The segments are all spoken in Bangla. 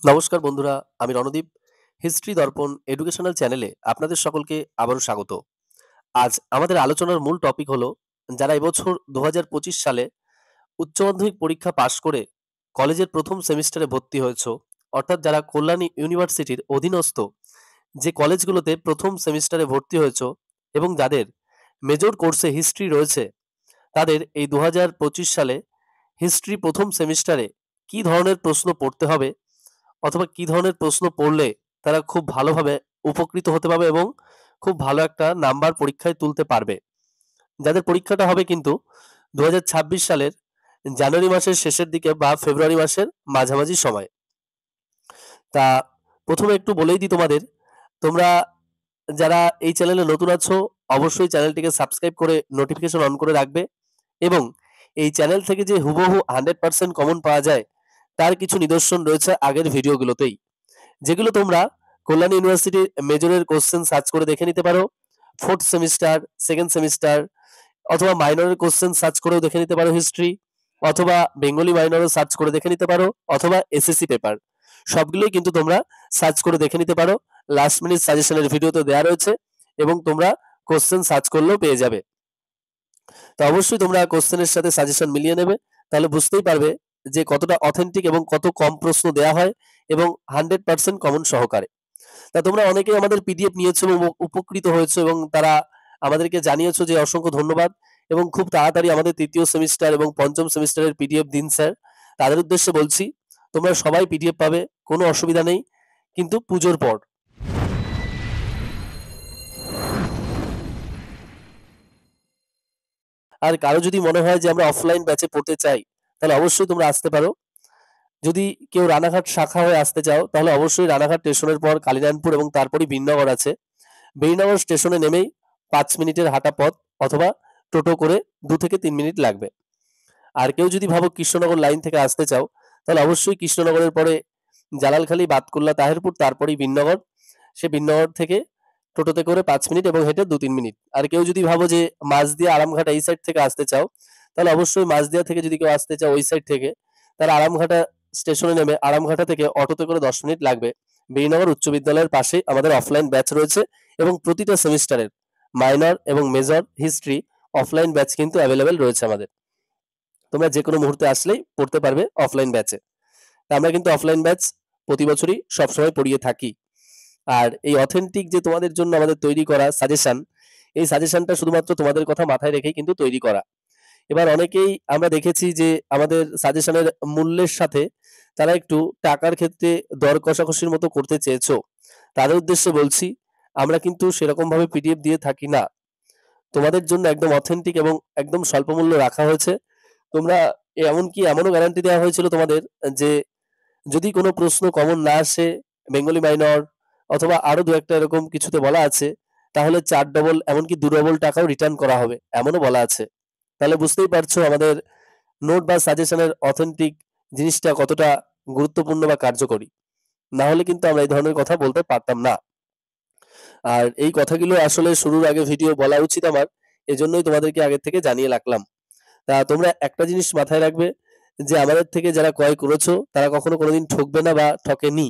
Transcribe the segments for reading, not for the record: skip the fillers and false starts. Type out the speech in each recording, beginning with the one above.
নমস্কার বন্ধুরা, আমি রণদীপ। হিস্ট্রি দর্পণ এডুকেশনাল চ্যানেলে আপনাদের সকলকে আবারও স্বাগত। আজ আমাদের আলোচনার মূল টপিক হলো যারা এবছর 2025 সালে উচ্চ মাধ্যমিক পরীক্ষা পাশ করে কলেজের প্রথম সেমিস্টারে ভর্তি হয়েছো, অর্থাৎ যারা কল্যাণী ইউনিভার্সিটির অধীনস্থ যে কলেজগুলোতে প্রথম সেমিস্টারে ভর্তি হয়েছো এবং যাদের মেজর কোর্সে হিস্ট্রি রয়েছে, তাদের এই 2025 সালে হিস্ট্রি প্রথম সেমিস্টারে কী ধরনের প্রশ্ন পড়তে হবে অথবা কি ধরনের প্রশ্ন পড়লে তারা খুব ভালোভাবে উপকৃত হতে পারবে এবং খুব ভালো একটা নাম্বার পরীক্ষায় তুলতে পারবে। যাদের পরীক্ষাটা হবে কিন্তু 2026 সালের জানুয়ারি মাসের শেষের দিকে বা ফেব্রুয়ারি মাসের মাঝামাঝি সময়। তা প্রথমে একটু বলেই দিই তোমাদের, তোমরা যারা এই চ্যানেলে নতুন আছো অবশ্যই চ্যানেলটিকে সাবস্ক্রাইব করে নোটিফিকেশন অন করে রাখবে এবং এই চ্যানেল থেকে যে হুবহু 100% কমন পাওয়া যায় তার কিছু নিদর্শন রয়েছে আগের ভিডিওগুলোতেই, যেগুলো তোমরা কল্যাণী ইউনিভার্সিটির মেজরের কোশ্চেন সার্চ করে দেখে নিতে পারো। ফোর্থ সেমিস্টার, সেকেন্ড সেমিস্টার অথবা মাইনরের কোশ্চেন সার্চ করেও দেখে নিতে পারো হিস্ট্রি, অথবা বেঙ্গলি মাইনরও সার্চ করে দেখে নিতে পারো, অথবা এসএসসি পেপার সবগুলোই কিন্তু তোমরা সার্চ করে দেখে নিতে পারো। লাস্ট মিনিট সাজেশনের ভিডিওতে দেওয়া রয়েছে এবং তোমরা কোশ্চেন সার্চ করলেও পেয়ে যাবে। তো অবশ্যই তোমরা কোশ্চেনের সাথে সাজেশন মিলিয়ে নেবে, তাহলে বুঝতেই পারবে যে কতটা অথেন্টিক এবং কত কম প্রশ্ন দেওয়া হয় এবং 100% কমন সহকারে। তা তোমরা অনেকেই আমাদের পিডিএফ নিয়েছো এবং উপকৃত হয়েছো এবং তারা আমাদেরকে জানিয়েছো যে অসংখ্য ধন্যবাদ এবং খুব তাড়াতাড়ি আমাদের তৃতীয় সেমিস্টার এবং পঞ্চম সেমিস্টারের পিডিএফ দিন স্যার। তাদের উদ্দেশ্যে বলছি, তোমরা সবাই পিডিএফ পাবে, কোনো অসুবিধা নেই, কিন্তু পুজোর পর। আর কারো যদি মনে হয় যে আমরা অফলাইন ব্যাচে পড়তে চাই, তাহলে অবশ্যই তোমরা আসতে পারো। যদি কেউ রানাঘাট শাখা হয়ে আসতে চাও তাহলে অবশ্যই রানাঘাট স্টেশনের পর কালিনারায়ণপুর এবং তারপরই বিননগর আছে। বেরিনগর স্টেশনে নেমেই 5 মিনিটের হাঁটা পথ অথবা টোটো করে 2 থেকে 3 মিনিট লাগবে। আর কেউ যদি ভাবো কৃষ্ণনগর লাইন থেকে আসতে চাও তাহলে অবশ্যই কৃষ্ণনগরের পরে জালালখালী, বাতকুল্লা, তাহেরপুর, তারপরেই বিননগর। সে বিননগর থেকে টোটোতে করে 5 মিনিট এবং হেঁটে 2-3 মিনিট। আর কেউ যদি ভাবো যে মাঝদিয়া, আরামঘাটা এই সাইড থেকে আসতে চাও তাহলে অবশ্যই মাঝদিয়া থেকে যদি কেউ আসতে চাও ওই সাইড থেকে, তাহলে আরামঘাটা স্টেশনে নেমে আরামঘাটা থেকে অটোতে করে 10 মিনিট লাগবে। বেরিনগর উচ্চ বিদ্যালয়ের পাশে আমাদের অফলাইন ব্যাচ রয়েছে এবং প্রতিটা সেমিস্টারের মাইনর এবং মেজর হিস্ট্রি অফলাইন ব্যাচ কিন্তু অ্যাভেলেবেল রয়েছে আমাদের। তোমরা যে কোনো মুহূর্তে আসলেই পড়তে পারবে অফলাইন ব্যাচে। আমরা কিন্তু অফলাইন ব্যাচ প্রতি বছরই সবসময় পড়িয়ে থাকি। আর এই অথেন্টিক যে তোমাদের জন্য আমাদের তৈরি করা সাজেশন, এই সাজেশনটা শুধুমাত্র তোমাদের কথা মাথায় রেখেই কিন্তু তৈরি করা। এবার অনেকেই আমরা দেখেছি যে আমাদের সাজেশনের মূল্যের সাথে তারা একটু টাকার ক্ষেত্রে দর কষাকষির মতো করতে চেয়েছো। তাদের উদ্দেশ্যে বলছি, আমরা কিন্তু সেরকম ভাবে পিডিএফ দিয়ে থাকি না। তোমাদের জন্য একদম অথেন্টিক এবং একদম স্বল্প মূল্য রাখা হয়েছে। তোমরা এমনকি এমনও গ্যারান্টি দেওয়া হয়েছিল তোমাদের যে যদি কোনো প্রশ্ন কমন না আসে বেঙ্গলি মাইনর অথবা আরো দু একটা এরকম কিছুতে বলা আছে, তাহলে 4 ডবল এমনকি 2 ডবল টাকাও রিটার্ন করা হবে, এমনও বলা আছে। তাহলে বুঝতেই পারছো আমাদের নোট বা সাজেশনের অথেন্টিক জিনিসটা কতটা গুরুত্বপূর্ণ বা কার্যকরী। না হলে কিন্তু আমরা এই ধরনের কথা বলতে পারতাম না। আর এই কথাগুলো আসলে শুরুর আগে ভিডিও বলা উচিত আমার, এজন্যই তোমাদেরকে আগে থেকে জানিয়ে রাখলাম। তা তোমরা একটা জিনিস মাথায় রাখবে যে আমাদের থেকে যারা ক্রয় করেছো তারা কখনো কোনোদিন ঠকবে না বা ঠকেনি।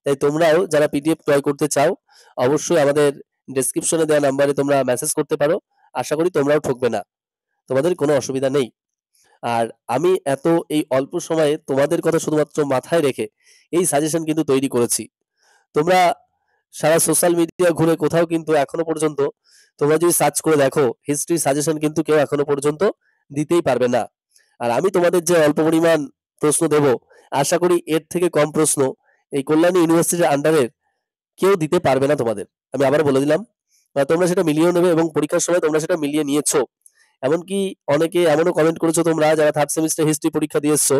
তাই তোমরাও যারা পিডিএফ ক্রয় করতে চাও অবশ্যই আমাদের ডেসক্রিপশনে দেওয়া নাম্বারে তোমরা মেসেজ করতে পারো। আশা করি তোমরাও ঠকবে না, তোমাদের কোনো অসুবিধা নেই। আর আমি এত এই অল্প সময়ে তোমাদের কথা শুধুমাত্র মাথায় রেখে এই সাজেশন কিন্তু তৈরি করেছি। তোমরা সারা সোশ্যাল মিডিয়া ঘুরে কোথাও কিন্তু এখনো পর্যন্ত তোমরা যদি সার্চ করে দেখো হিস্ট্রি সাজেশন কিন্তু কেউ এখনো পর্যন্ত দিতেই পারবে না। আর আমি তোমাদের যে অল্প পরিমাণ প্রশ্ন দেব, আশা করি এর থেকে কম প্রশ্ন এই কল্যাণী ইউনিভার্সিটির আন্ডারের কেউ দিতে পারবে না তোমাদের। আমি আবার বলে দিলাম, তোমরা সেটা মিলিয়েও নেবে এবং পরীক্ষার সময় তোমরা সেটা মিলিয়ে নিয়েছো। এমনকি অনেকে এমনও কমেন্ট করেছো তোমরা যারা থার্ড সেমিস্টার হিস্ট্রি পরীক্ষা দিয়ে এসছো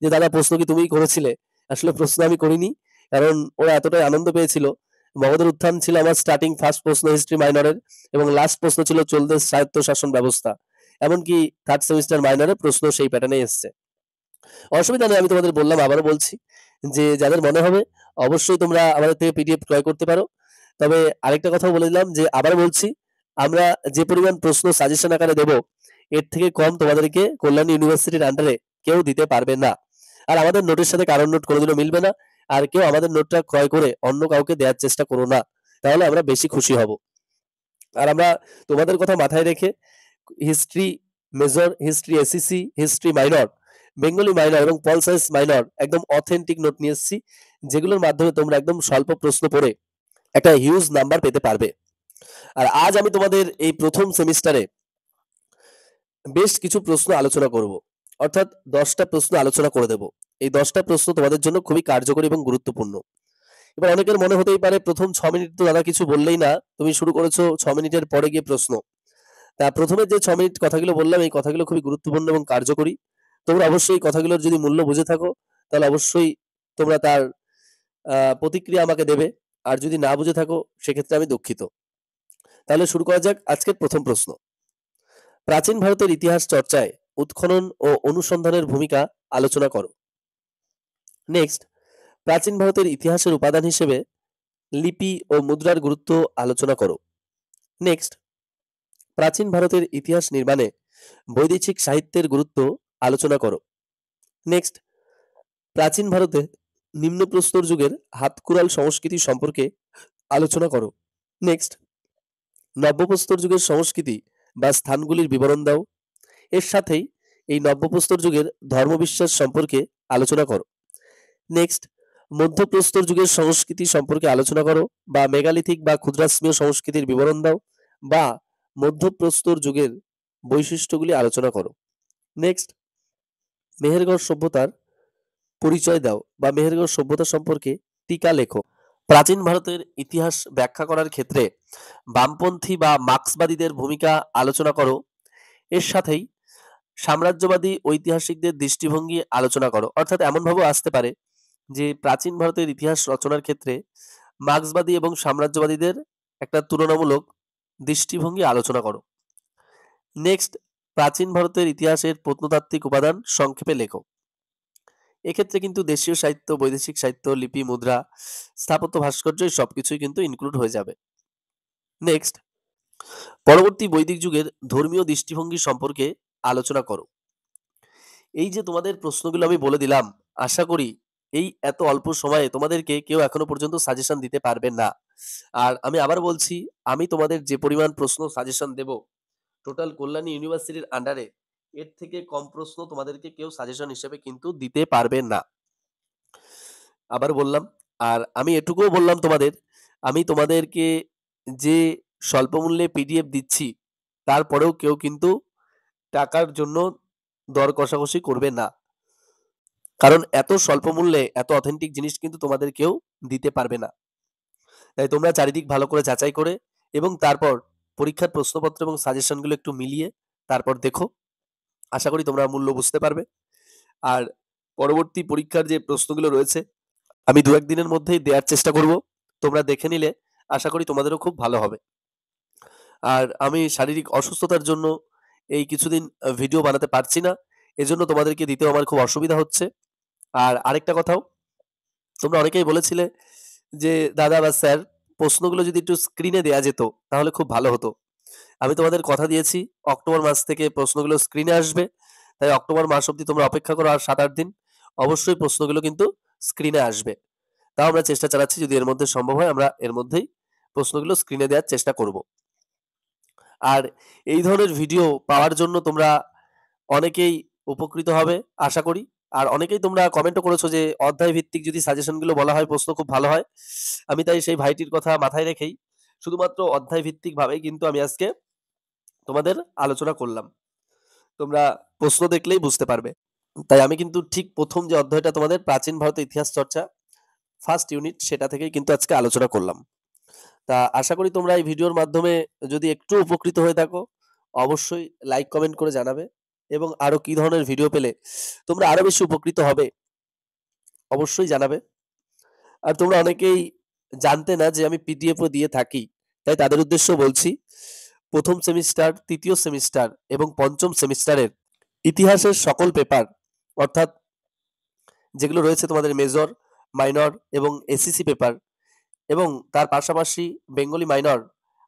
যে দাদা প্রশ্ন কি তুমিই করেছিলে। আসলে প্রশ্ন আমি করিনি, কারণ ওরা এতটাই আনন্দ পেয়েছিল। মগধের উত্থান ছিল আমার স্টার্টিং ফার্স্ট প্রশ্ন হিস্ট্রি মাইনরের এবং লাস্ট প্রশ্ন ছিল চলতে স্বায়ত্ত শাসন ব্যবস্থা। এমনকি থার্ড সেমিস্টার মাইনরের প্রশ্ন সেই প্যাটার্নে এসছে। অসুবিধা নেই, আমি তোমাদের বললাম, আবারও বলছি যে যাদের মনে হবে অবশ্যই তোমরা আমাদের থেকে পিডিএফ ক্রয় করতে পারো। তবে আরেকটা কথা বলে দিলাম যে আবার বলছি, আমরা যে পরিমাণ প্রশ্ন সাজেশন আকারে দেব এর থেকে কম তোমাদেরকে কল্যাণী ইউনিভার্সিটির আন্ডারে কেউ দিতে পারবে না। আর আমাদের নোটের সাথে কারোর নোট কোনোদিনও মিলবে না। আর কেউ আমাদের নোটটা ক্রয় করে অন্য কাউকে দেওয়ার চেষ্টা করো না, তাহলে আমরা বেশি খুশি হব। আর আমরা তোমাদের কথা মাথায় রেখে history major, history SEC, history minor, Bengali minor এবং পল সায়েন্স মাইনর একদম অথেন্টিক নোট নিয়ে এসেছি, যেগুলোর মাধ্যমে তোমরা একদম স্বল্প প্রশ্ন পড়ে একটা হিউজ নাম্বার পেতে পারবে। আর আজ আমি তোমাদের এই প্রথম সেমিস্টারে বেশ কিছু প্রশ্ন আলোচনা করব, অর্থাৎ 10টা প্রশ্ন আলোচনা করে দেব। এই 10টা প্রশ্ন তোমাদের জন্য খুবই কার্যকরী এবং গুরুত্বপূর্ণ। এবার অনেকের মনে হতেই পারে প্রথম 6 মিনিট তো দাদা কিছু বললেই না, তুমি শুরু করেছো 6 মিনিটের পরে গিয়ে প্রশ্ন। তা প্রথমে যে 6 মিনিট কথাগুলো বললাম এই কথাগুলো খুবই গুরুত্বপূর্ণ এবং কার্যকরী। তোমরা অবশ্যই এই কথাগুলোর যদি মূল্য বুঝে থাকো তাহলে অবশ্যই তোমরা তার প্রতিক্রিয়া আমাকে দেবে, আর যদি না বুঝে থাকো সেক্ষেত্রে আমি দুঃখিত। তাহলে শুরু করা যাক আজকের প্রথম প্রশ্ন। প্রাচীন ভারতের ইতিহাস চর্চায় উৎখনন ও অনুসন্ধানের ভূমিকা আলোচনা করো। নেক্সট, প্রাচীন ভারতের ইতিহাসের উপাদান হিসেবে লিপি ও মুদ্রার গুরুত্ব আলোচনা করো। নেক্সট, প্রাচীন ভারতের ইতিহাস নির্মাণে বৈদেশিক সাহিত্যের গুরুত্ব আলোচনা করো। নেক্সট, প্রাচীন ভারতে নিম্নপ্রস্তর যুগের হাতকুড়াল সংস্কৃতি সম্পর্কে আলোচনা করো। নেক্সট, নব্যপ্রস্তর যুগের সংস্কৃতি বা স্থানগুলির বিবরণ দাও। এর সাথেই এই নব্যপ্রস্তর যুগের ধর্মবিশ্বাস সম্পর্কে আলোচনা করো। নেক্সট, মধ্যপ্রস্তর যুগের সংস্কৃতি সম্পর্কে আলোচনা করো বা মেগালিথিক বা ক্ষুদ্রাশ্মীয় সংস্কৃতির বিবরণ দাও বা মধ্যপ্রস্তর যুগের বৈশিষ্ট্যগুলি আলোচনা করো। নেক্সট, মেহেরগড় সভ্যতার পরিচয় দাও বা মেহেরগড় সভ্যতা সম্পর্কে টিকা লেখো। প্রাচীন ভারতের ইতিহাস ব্যাখ্যা করার ক্ষেত্রে বামপন্থী বা মার্ক্সবাদীদের ভূমিকা আলোচনা করো। এর সাথেই সাম্রাজ্যবাদী ঐতিহাসিকদের দৃষ্টিভঙ্গি আলোচনা করো। অর্থাৎ এমনভাবে আসতে পারে যে প্রাচীন ভারতের ইতিহাস রচনার ক্ষেত্রে মার্ক্সবাদী এবং সাম্রাজ্যবাদীদের একটা তুলনামূলক দৃষ্টিভঙ্গি আলোচনা করো। নেক্সট, প্রাচীন ভারতের ইতিহাসের প্রত্নতাত্ত্বিক উপাদান সংক্ষেপে লেখো। এক্ষেত্রে কিন্তু দেশীয় সাহিত্য, বৈদেশিক সাহিত্য, লিপি, মুদ্রা, স্থাপত্য, ভাস্কর্য সবকিছুই কিন্তু ইনক্লুড হয়ে যাবে। নেক্সট, পরবর্তী বৈদিক যুগের ধর্মীয় দৃষ্টিভঙ্গি সম্পর্কে আলোচনা করো। এই যে তোমাদের প্রশ্নগুলো আমি বলে দিলাম, আশা করি এই এত অল্প সময়ে তোমাদেরকে কেউ এখনো পর্যন্ত সাজেশন দিতে পারবে না। আর আমি আবার বলছি, আমি তোমাদের যে পরিমাণ প্রশ্ন সাজেশন দেব টোটাল কল্যাণী ইউনিভার্সিটির আন্ডারে, এর থেকে কম প্রশ্ন তোমাদেরকে কেউ সাজেশন হিসেবে কিন্তু দিতে পারবে না। আবার বললাম, আর আমি এটুকুও বললাম তোমাদের, আমি তোমাদেরকে যে স্বল্প মূল্যে পিডিএফ দিচ্ছি তারপরেও কেউ কিন্তু টাকার জন্য দর কষাকষি করবে না, কারণ এত স্বল্প মূল্যে এত অথেন্টিক জিনিস কিন্তু তোমাদের কেউ দিতে পারবে না। তাই তোমরা চারিদিক ভালো করে যাচাই করে এবং তারপর পরীক্ষার প্রশ্নপত্র এবং সাজেশনগুলো একটু মিলিয়ে তারপর দেখো। আশা করি তোমরা মূল্য বুঝতে পারবে। আর পরবর্তী পরীক্ষার যে প্রশ্নগুলো রয়েছে আমি 2-1 দিনের মধ্যেই দেওয়ার চেষ্টা করব। তোমরা দেখে নিলে আশা করি তোমাদেরও খুব ভালো হবে। আর আমি শারীরিক অসুস্থতার জন্য এই কিছুদিন ভিডিও বানাতে পারছি না, এজন্য তোমাদেরকে দিতেও আমার খুব অসুবিধা হচ্ছে। আর আরেকটা কথাও, তোমরা অনেকেই বলেছিলে যে দাদা বা স্যার প্রশ্নগুলো যদি একটু স্ক্রিনে দেয়া যেত তাহলে খুব ভালো হতো। আমি তোমাদের কথা দিয়েছি অক্টোবর মাস থেকে প্রশ্নগুলো স্ক্রিনে আসবে, তাই অক্টোবর মাস অবধি তোমরা অপেক্ষা করো আর 7-8 দিন, অবশ্যই প্রশ্নগুলো কিন্তু স্ক্রিনে আসবে। তাও আমরা চেষ্টা চালাচ্ছি, যদি এর মধ্যে সম্ভব হয় আমরা এর মধ্যেই প্রশ্নগুলো স্ক্রিনে দেওয়ার চেষ্টা করব। আর এই ধরনের ভিডিও পাওয়ার জন্য তোমরা অনেকেই উপকৃত হবে আশা করি। আর অনেকেই তোমরা কমেন্টও করেছো যে অধ্যায় ভিত্তিক যদি সাজেশনগুলো বলা হয় প্রশ্ন খুব ভালো হয়। আমি তাই সেই ভাইটির কথা মাথায় রেখেই শুধুমাত্র অধ্যায় ভিত্তিক ভাবেই কিন্তু আমি আজকে তোমাদের আলোচনা করলাম। তোমরা প্রশ্ন দেখলেই বুঝতে পারবে। তাই আমি কিন্তু ঠিক প্রথম যে অধ্যায়টা তোমাদের প্রাচীন ভারতের ইতিহাস চর্চা ফার্স্ট ইউনিট, সেটা থেকেই কিন্তু আজকে আলোচনা করলাম। তা আশা করি তোমরা এই ভিডিওর মাধ্যমে যদি একটু উপকৃত হয়ে থাকো অবশ্যই লাইক কমেন্ট করে জানাবে, এবং আরো কি ধরনের ভিডিও পেলে তোমরা আরো বেশি উপকৃত হবে অবশ্যই জানাবে। আর তোমরা অনেকেই জানতে না যে আমি পিডিএফও দিয়ে থাকি, তাই তাদের উদ্দেশ্য বলছি, প্রথম সেমিস্টার, তৃতীয় সেমিস্টার এবং পঞ্চম সেমিস্টারের ইতিহাসের সকল পেপার, অর্থাৎ যেগুলো রয়েছে তোমাদের মেজর, মাইনর এবং এসিসি পেপার, এবং তার পাশাপাশি বেঙ্গলি মাইনর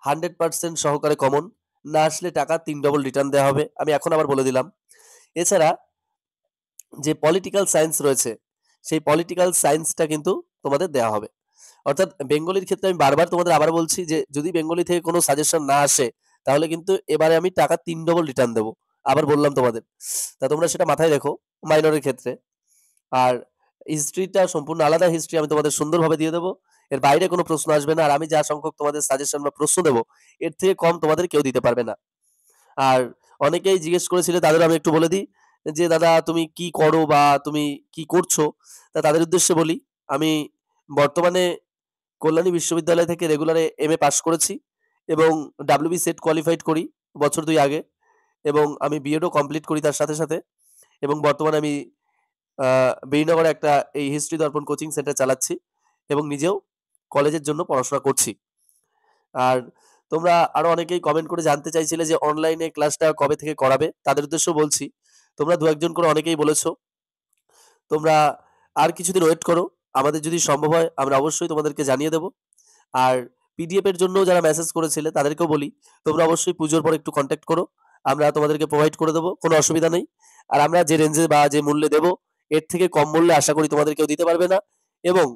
100% সহকারে কমন, না আসলে টাকা 3 ডবল রিটার্ন দেওয়া হবে, আমি এখন আবার বলে দিলাম। এছাড়া যে পলিটিক্যাল সায়েন্স রয়েছে সেই পলিটিক্যাল সায়েন্সটা কিন্তু তোমাদের দেওয়া হবে। অর্থাৎ বেঙ্গলির ক্ষেত্রে আমি বারবার তোমাদের আবার বলছি যে যদি বেঙ্গলি থেকে কোনো সাজেশন না আসে তাহলে কিন্তু এবারে আমি টাকা ৩ ডবল রিটার্ন দেবো। আবার বললাম তোমাদের। তা তোমরা সেটা মাথায় রেখো মাইনরের ক্ষেত্রে। আর হিস্ট্রিটা সম্পূর্ণ আলাদা হিস্ট্রি আমি তোমাদের সুন্দরভাবে দিয়ে দেবো। এর বাইরে কোনো প্রশ্ন আসবে না। আর আমি যা সংখ্যক তোমাদের সাজেশন বা প্রশ্ন দেবো এর থেকে কম তোমাদের কেউ দিতে পারবে না। আর অনেকেই জিজ্ঞেস করেছিলে তাদেরও আমি একটু বলে দিই যে দাদা তুমি কি করো বা তুমি কি করছো? তা তাদের উদ্দেশ্যে বলি আমি বর্তমানে কল্যাণী বিশ্ববিদ্যালয় থেকে রেগুলারে এমএ পাস করেছি এবং ডাব্লিউবি সেট কোয়ালিফাইড করি বছর ২ আগে এবং আমি বিএডও কমপ্লিট করি তার সাথে এবং বর্তমানে আমি বেরিনগরে একটা এই হিস্ট্রি দর্পণ কোচিং সেন্টার চালাচ্ছি এবং নিজেও কলেজের জন্য পড়াশোনা করছি। আর তোমরা আরো অনেকেই কমেন্ট করে জানতে চাইছিলে যে অনলাইনে ক্লাসটা কবে থেকে করাবে? তাদের উদ্দেশ্যেও বলছি। তোমরা ২-১ জন করে অনেকেই বলেছো। তোমরা আর কিছুদিন ওয়েট করো। আমাদের যদি সম্ভব হয় আমরা অবশ্যই তোমাদেরকে জানিয়ে দেব। আর পিডিএফ এর জন্যও যারা মেসেজ করেছিলে তাদেরকেও বলি, তোমরা অবশ্যই পুজোর পর একটু কনট্যাক্ট করো। আমরা তোমাদেরকে প্রোভাইড করে দেব। কোনো অসুবিধা নেই। আর আমরা যে রেঞ্জে বা যে মূল্যে দেব, এর থেকে কম মূল্যে আশা করি তোমাদের কেউ দিতে পারবে না এবং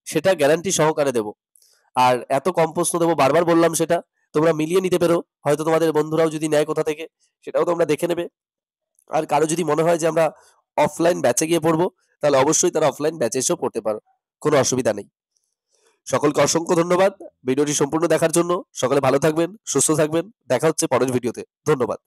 সেটা গ্যারান্টি সহকারে দেব। আর এত কম প্রশ্ন দেবো বারবার বললাম সেটা। তোমরা মিলিয়ে নিতে পেরো। হয়তো তোমাদের বন্ধুরাও যদি নেয় কোথা থেকে, সেটাও তোমরা দেখে নেবে। আর কারো যদি মনে হয় যে আমরা অফলাইন ব্যাচে গিয়ে পড়বো, তাহলে অবশ্যই তারা অফলাইন ব্যাচে এসেও পড়তে পারো। কোনো অসুবিধা নেই। সকলকে অসংখ্য ধন্যবাদ ভিডিওটি সম্পূর্ণ দেখার জন্য। সকলে ভালো থাকবেন, সুস্থ থাকবেন। দেখা হচ্ছে পরের ভিডিওতে। ধন্যবাদ।